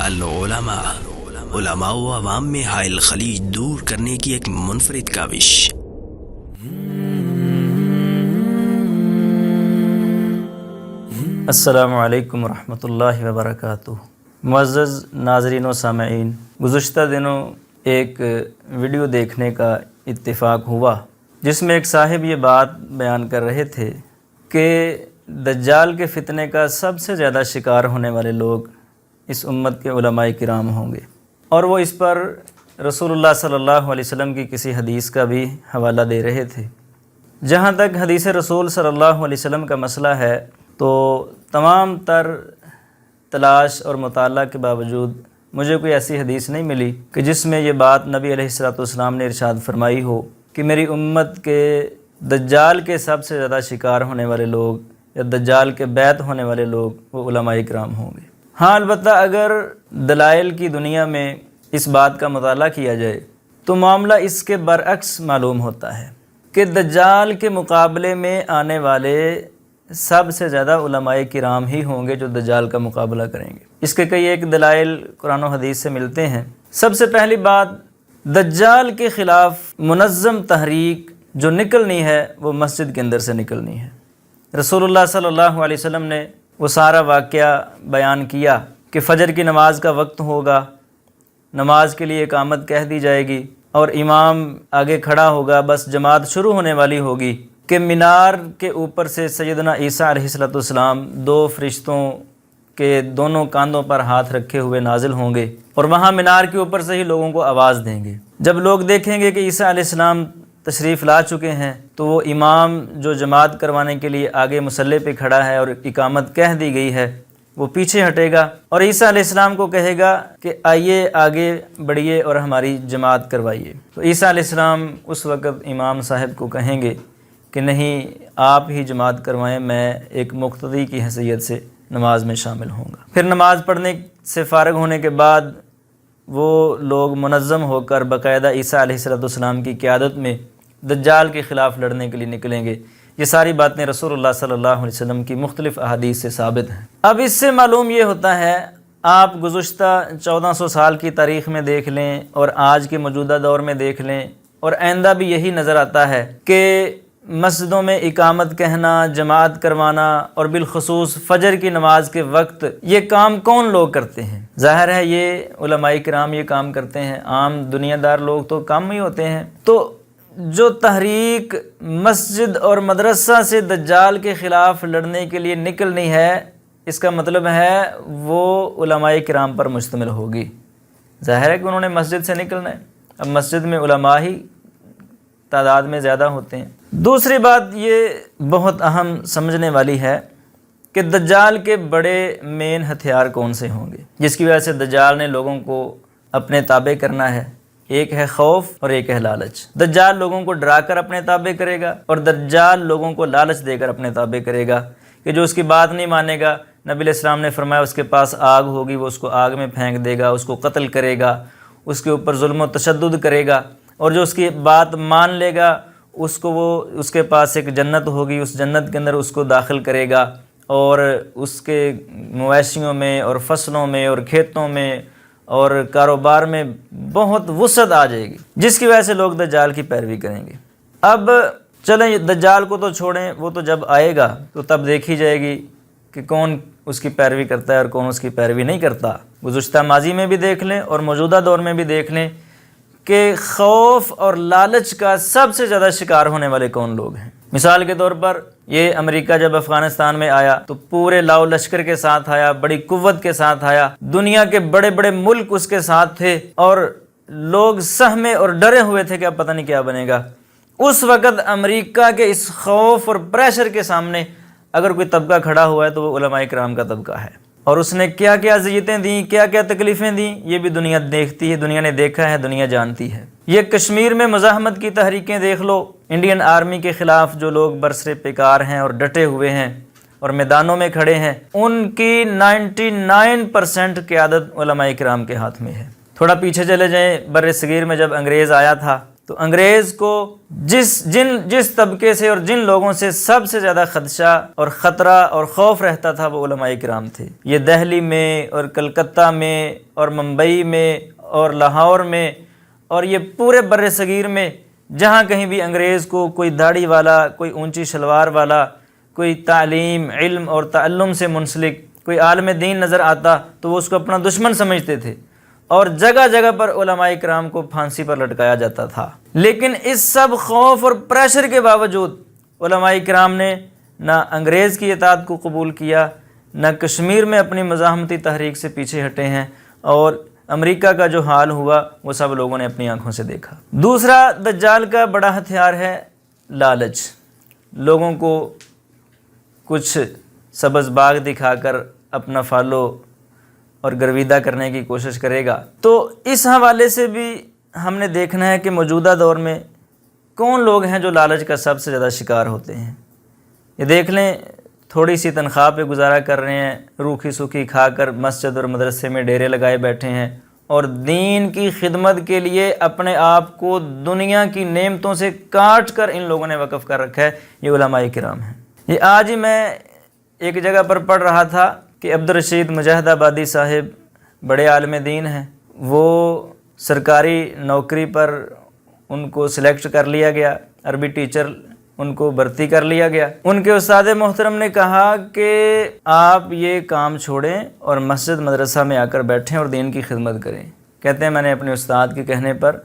العلماء، علماء و عوام میں حائل خلیج دور کرنے کی ایک منفرد کاوش۔ السلام علیکم ورحمۃ اللہ وبرکاتہ۔ معزز ناظرین و سامعین، گزشتہ دنوں ایک ویڈیو دیکھنے کا اتفاق ہوا جس میں ایک صاحب یہ بات بیان کر رہے تھے کہ دجال کے فتنے کا سب سے زیادہ شکار ہونے والے لوگ اس امت کے علماء کرام ہوں گے، اور وہ اس پر رسول اللہ صلی اللہ علیہ وسلم کی کسی حدیث کا بھی حوالہ دے رہے تھے۔ جہاں تک حدیث رسول صلی اللہ علیہ وسلم کا مسئلہ ہے تو تمام تر تلاش اور مطالعہ کے باوجود مجھے کوئی ایسی حدیث نہیں ملی کہ جس میں یہ بات نبی علیہ الصلوۃ والسلام نے ارشاد فرمائی ہو کہ میری امت کے دجال کے سب سے زیادہ شکار ہونے والے لوگ یا دجال کے بیعت ہونے والے لوگ وہ علماء کرام ہوں گے۔ ہاں، البتہ اگر دلائل کی دنیا میں اس بات کا مطالعہ کیا جائے تو معاملہ اس کے برعکس معلوم ہوتا ہے کہ دجال کے مقابلے میں آنے والے سب سے زیادہ علماء کرام ہی ہوں گے جو دجال کا مقابلہ کریں گے۔ اس کے کئی ایک دلائل قرآن و حدیث سے ملتے ہیں۔ سب سے پہلی بات، دجال کے خلاف منظم تحریک جو نکلنی ہے وہ مسجد کے اندر سے نکلنی ہے۔ رسول اللہ صلی اللہ علیہ وسلم نے وہ سارا واقعہ بیان کیا کہ فجر کی نماز کا وقت ہوگا، نماز کے لیے اقامت کہہ دی جائے گی اور امام آگے کھڑا ہوگا، بس جماعت شروع ہونے والی ہوگی کہ مینار کے اوپر سے سیدنا عیسیٰ علیہ السلام دو فرشتوں کے دونوں کاندھوں پر ہاتھ رکھے ہوئے نازل ہوں گے اور وہاں مینار کے اوپر سے ہی لوگوں کو آواز دیں گے۔ جب لوگ دیکھیں گے کہ عیسیٰ علیہ السلام تشریف لا چکے ہیں تو وہ امام جو جماعت کروانے کے لیے آگے مصلی پہ کھڑا ہے اور اقامت کہہ دی گئی ہے وہ پیچھے ہٹے گا اور عیسیٰ علیہ السلام کو کہے گا کہ آئیے آگے بڑھیے اور ہماری جماعت کروائیے۔ تو عیسیٰ علیہ السلام اس وقت امام صاحب کو کہیں گے کہ نہیں، آپ ہی جماعت کروائیں، میں ایک مقتدی کی حیثیت سے نماز میں شامل ہوں گا۔ پھر نماز پڑھنے سے فارغ ہونے کے بعد وہ لوگ منظم ہو کر باقاعدہ عیسیٰ علیہ السلام کی قیادت میں دجال کے خلاف لڑنے کے لیے نکلیں گے۔ یہ ساری باتیں رسول اللہ صلی اللہ علیہ وسلم کی مختلف احادیث سے ثابت ہیں۔ اب اس سے معلوم یہ ہوتا ہے، آپ گزشتہ 1400 سال کی تاریخ میں دیکھ لیں اور آج کے موجودہ دور میں دیکھ لیں اور آئندہ بھی یہی نظر آتا ہے کہ مسجدوں میں اقامت کہنا، جماعت کروانا اور بالخصوص فجر کی نماز کے وقت یہ کام کون لوگ کرتے ہیں؟ ظاہر ہے یہ علماء کرام یہ کام کرتے ہیں، عام دنیا دار لوگ تو کم ہی ہوتے ہیں۔ تو جو تحریک مسجد اور مدرسہ سے دجال کے خلاف لڑنے کے لیے نکلنی ہے، اس کا مطلب ہے وہ علماء کرام پر مشتمل ہوگی۔ ظاہر ہے کہ انہوں نے مسجد سے نکلنا ہے، اب مسجد میں علماء ہی تعداد میں زیادہ ہوتے ہیں۔ دوسری بات یہ بہت اہم سمجھنے والی ہے کہ دجال کے بڑے مین ہتھیار کون سے ہوں گے جس کی وجہ سے دجال نے لوگوں کو اپنے تابع کرنا ہے۔ ایک ہے خوف اور ایک ہے لالچ۔ دجال لوگوں کو ڈرا کر اپنے تابع کرے گا اور دجال لوگوں کو لالچ دے کر اپنے تابع کرے گا کہ جو اس کی بات نہیں مانے گا، نبی علیہ السلام نے فرمایا اس کے پاس آگ ہوگی، وہ اس کو آگ میں پھینک دے گا، اس کو قتل کرے گا، اس کے اوپر ظلم و تشدد کرے گا، اور جو اس کی بات مان لے گا اس کے پاس ایک جنت ہوگی، اس جنت کے اندر اس کو داخل کرے گا اور اس کے مویشیوں میں اور فصلوں میں اور کھیتوں میں اور کاروبار میں بہت وسعت آ جائے گی، جس کی وجہ سے لوگ دجال کی پیروی کریں گے۔ اب چلیں دجال کو تو چھوڑیں، وہ تو جب آئے گا تو تب دیکھی جائے گی کہ کون اس کی پیروی کرتا ہے اور کون اس کی پیروی نہیں کرتا۔ گزشتہ ماضی میں بھی دیکھ لیں اور موجودہ دور میں بھی دیکھ لیں کہ خوف اور لالچ کا سب سے زیادہ شکار ہونے والے کون لوگ ہیں۔ مثال کے طور پر یہ امریکہ جب افغانستان میں آیا تو پورے لاؤ لشکر کے ساتھ آیا، بڑی قوت کے ساتھ آیا، دنیا کے بڑے بڑے ملک اس کے ساتھ تھے اور لوگ سہمے اور ڈرے ہوئے تھے کہ اب پتہ نہیں کیا بنے گا۔ اس وقت امریکہ کے اس خوف اور پریشر کے سامنے اگر کوئی طبقہ کھڑا ہوا ہے تو وہ علماء کرام کا طبقہ ہے، اور اس نے کیا کیا اذیتیں دیں، کیا کیا تکلیفیں دیں، یہ بھی دنیا دیکھتی ہے، دنیا نے دیکھا ہے، دنیا جانتی ہے۔ یہ کشمیر میں مزاحمت کی تحریکیں دیکھ لو، انڈین آرمی کے خلاف جو لوگ برسر پیکار ہیں اور ڈٹے ہوئے ہیں اور میدانوں میں کھڑے ہیں، ان کی 99% قیادت علماء کرام کے ہاتھ میں ہے۔ تھوڑا پیچھے چلے جائیں، بر صغیر میں جب انگریز آیا تھا تو انگریز کو جس طبقے سے اور جن لوگوں سے سب سے زیادہ خدشہ اور خطرہ اور خوف رہتا تھا وہ علماء کرام تھے۔ یہ دہلی میں اور کلکتہ میں اور ممبئی میں اور لاہور میں اور یہ پورے بر صغیر میں جہاں کہیں بھی انگریز کو کوئی داڑھی والا، کوئی اونچی شلوار والا، کوئی تعلیم، علم اور تعلم سے منسلک کوئی عالم دین نظر آتا تو وہ اس کو اپنا دشمن سمجھتے تھے، اور جگہ جگہ پر علماء کرام کو پھانسی پر لٹکایا جاتا تھا۔ لیکن اس سب خوف اور پریشر کے باوجود علماء کرام نے نہ انگریز کی اطاعت کو قبول کیا، نہ کشمیر میں اپنی مزاحمتی تحریک سے پیچھے ہٹے ہیں، اور امریکہ کا جو حال ہوا وہ سب لوگوں نے اپنی آنکھوں سے دیکھا۔ دوسرا دجال کا بڑا ہتھیار ہے لالچ۔ لوگوں کو کچھ سبز باغ دکھا کر اپنا فالو اور گرویدہ کرنے کی کوشش کرے گا۔ تو اس حوالے سے بھی ہم نے دیکھنا ہے کہ موجودہ دور میں کون لوگ ہیں جو لالچ کا سب سے زیادہ شکار ہوتے ہیں۔ یہ دیکھ لیں، تھوڑی سی تنخواہ پہ گزارا کر رہے ہیں، روکھی سوکھی کھا کر مسجد اور مدرسے میں ڈیرے لگائے بیٹھے ہیں، اور دین کی خدمت کے لیے اپنے آپ کو دنیا کی نعمتوں سے کاٹ کر ان لوگوں نے وقف کر رکھا ہے۔ یہ علماء کرام ہیں۔ یہ آج ہی میں ایک جگہ پر پڑھ رہا تھا کہ عبدالرشید مجاہد آبادی صاحب بڑے عالم دین ہیں، وہ سرکاری نوکری پر ان کو سلیکٹ کر لیا گیا، عربی ٹیچر ان کو بھرتی کر لیا گیا۔ ان کے استاد محترم نے کہا کہ آپ یہ کام چھوڑیں اور مسجد مدرسہ میں آ کر بیٹھیں اور دین کی خدمت کریں۔ کہتے ہیں میں نے اپنے استاد کے کہنے پر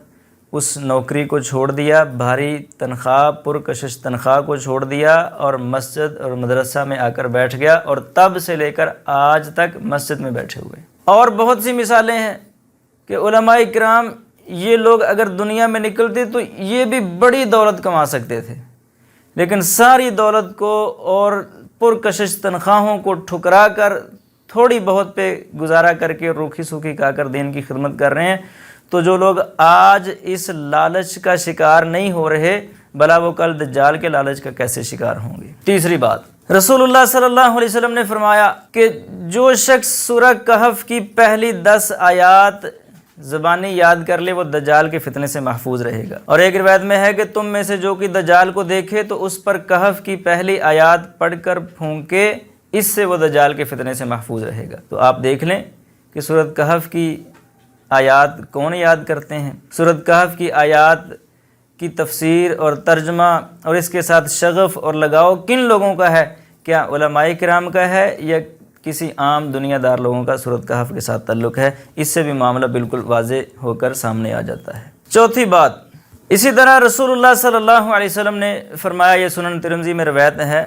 اس نوکری کو چھوڑ دیا، بھاری تنخواہ، پرکشش تنخواہ کو چھوڑ دیا اور مسجد اور مدرسہ میں آ کر بیٹھ گیا، اور تب سے لے کر آج تک مسجد میں بیٹھے ہوئے۔ اور بہت سی مثالیں ہیں کہ علماء کرام یہ لوگ اگر دنیا میں نکلتے تو یہ بھی بڑی دولت کما سکتے تھے، لیکن ساری دولت کو اور پرکشش تنخواہوں کو ٹھکرا کر تھوڑی بہت پہ گزارا کر کے روکھی سوکھی کھا کر دین کی خدمت کر رہے ہیں۔ تو جو لوگ آج اس لالچ کا شکار نہیں ہو رہے، بلا وہ کل دجال کے لالچ کا کیسے شکار ہوں گے۔ تیسری بات، رسول اللہ صلی اللہ علیہ وسلم نے فرمایا کہ جو شخص سورہ کہف کی پہلی 10 آیات زبانی یاد کر لے وہ دجال کے فتنے سے محفوظ رہے گا۔ اور ایک روایت میں ہے کہ تم میں سے جو کہ دجال کو دیکھے تو اس پر کہف کی پہلی آیات پڑھ کر پھونکے، اس سے وہ دجال کے فتنے سے محفوظ رہے گا۔ تو آپ دیکھ لیں کہ سورۃ کہف کی آیات کون یاد کرتے ہیں؟ سورۃ کہف کی آیات کی تفسیر اور ترجمہ اور اس کے ساتھ شغف اور لگاؤ کن لوگوں کا ہے؟ کیا علماء کرام کا ہے یا کسی عام دنیا دار لوگوں کا سورۃ کہف کے ساتھ تعلق ہے؟ اس سے بھی معاملہ بالکل واضح ہو کر سامنے آ جاتا ہے۔ چوتھی بات، اسی طرح رسول اللہ صلی اللہ علیہ وسلم نے فرمایا، یہ سنن ترمذی میں روایت ہے،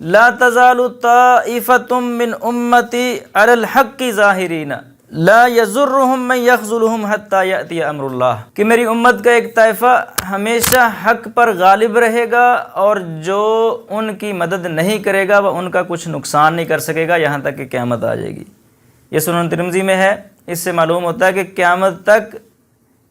لا تزال طائفۃ من امتی علی الحق ظاہرین لا یضرهم من یخذلهم حتی یأتی امر اللہ، کہ میری امت کا ایک طائفہ ہمیشہ حق پر غالب رہے گا اور جو ان کی مدد نہیں کرے گا وہ ان کا کچھ نقصان نہیں کر سکے گا یہاں تک کہ قیامت آ جائے گی۔ یہ سنن ترمذی میں ہے۔ اس سے معلوم ہوتا ہے کہ قیامت تک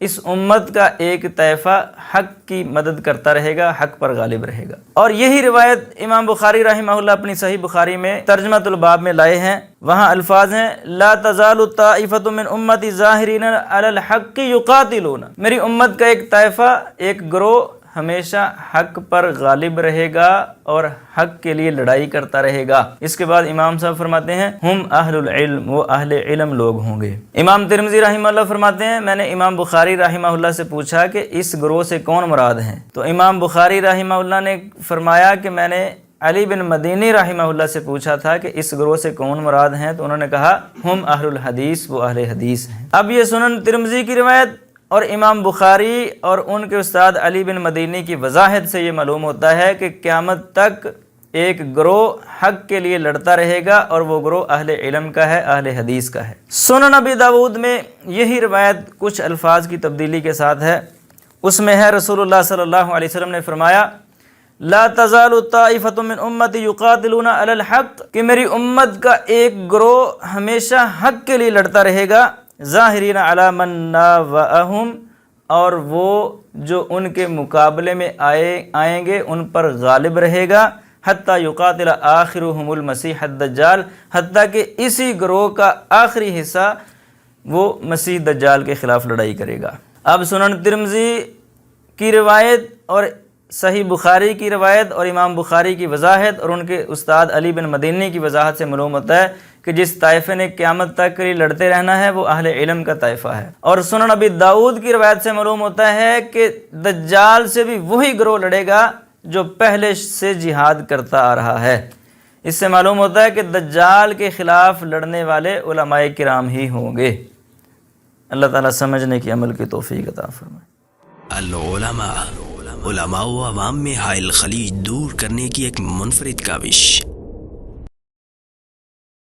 اس امت کا ایک طائفہ حق کی مدد کرتا رہے گا، حق پر غالب رہے گا۔ اور یہی روایت امام بخاری رحمہ اللہ اپنی صحیح بخاری میں ترجمۃ الباب میں لائے ہیں۔ وہاں الفاظ ہیں لا تزال طائفۃ من امتی ظاہرین علی الحق یقاتلون، میری امت کا ایک طائفہ، ایک گروہ ہمیشہ حق پر غالب رہے گا اور حق کے لیے لڑائی کرتا رہے گا۔ اس کے بعد امام صاحب فرماتے ہیں ہم اہل العلم، وہ اہل علم لوگ ہوں گے۔ امام ترمذی رحمہ اللہ فرماتے ہیں میں نے امام بخاری رحمہ اللہ سے پوچھا کہ اس گروہ سے کون مراد ہیں؟ تو امام بخاری رحمہ اللہ نے فرمایا کہ میں نے علی بن مدینی رحمہ اللہ سے پوچھا تھا کہ اس گروہ سے کون مراد ہیں، تو انہوں نے کہا ہم اہل الحدیث، وہ اہل حدیث ہیں۔ اب یہ سنن ترمذی کی روایت اور امام بخاری اور ان کے استاد علی بن مدینی کی وضاحت سے یہ معلوم ہوتا ہے کہ قیامت تک ایک گروہ حق کے لیے لڑتا رہے گا اور وہ گروہ اہل علم کا ہے، اہل حدیث کا ہے۔ سنن ابی داؤد میں یہی روایت کچھ الفاظ کی تبدیلی کے ساتھ ہے۔ اس میں ہے رسول اللہ صلی اللہ علیہ وسلم نے فرمایا لا تزال طائفۃ من امتی یقاتلون علی الحق، کہ میری امت کا ایک گروہ ہمیشہ حق کے لیے لڑتا رہے گا، ظاہرین علی من ناوأہم، اور وہ جو ان کے مقابلے میں آئیں گے ان پر غالب رہے گا، حتی یقاتل آخرہم المسیح الدجال، حتیٰ کہ اسی گروہ کا آخری حصہ وہ مسیح دجال کے خلاف لڑائی کرے گا۔ اب سنن ترمذی کی روایت اور صحیح بخاری کی روایت اور امام بخاری کی وضاحت اور ان کے استاد علی بن مدینی کی وضاحت سے معلوم ہوتا ہے کہ جس طائفے نے قیامت تک کے لیے لڑتے رہنا ہے وہ اہل علم کا طائفہ ہے۔ اور سنن ابی داؤد کی روایت سے معلوم ہوتا ہے کہ دجال سے بھی وہی گروہ لڑے گا جو پہلے سے جہاد کرتا آ رہا ہے۔ اس سے معلوم ہوتا ہے کہ دجال کے خلاف لڑنے والے علماء کرام ہی ہوں گے۔ اللہ تعالیٰ سمجھنے کی عمل کی توفیق عطا فرمائے۔ العلماء، علماء و عوام میں حائل خلیج دور کرنے کی ایک منفرد کاوش۔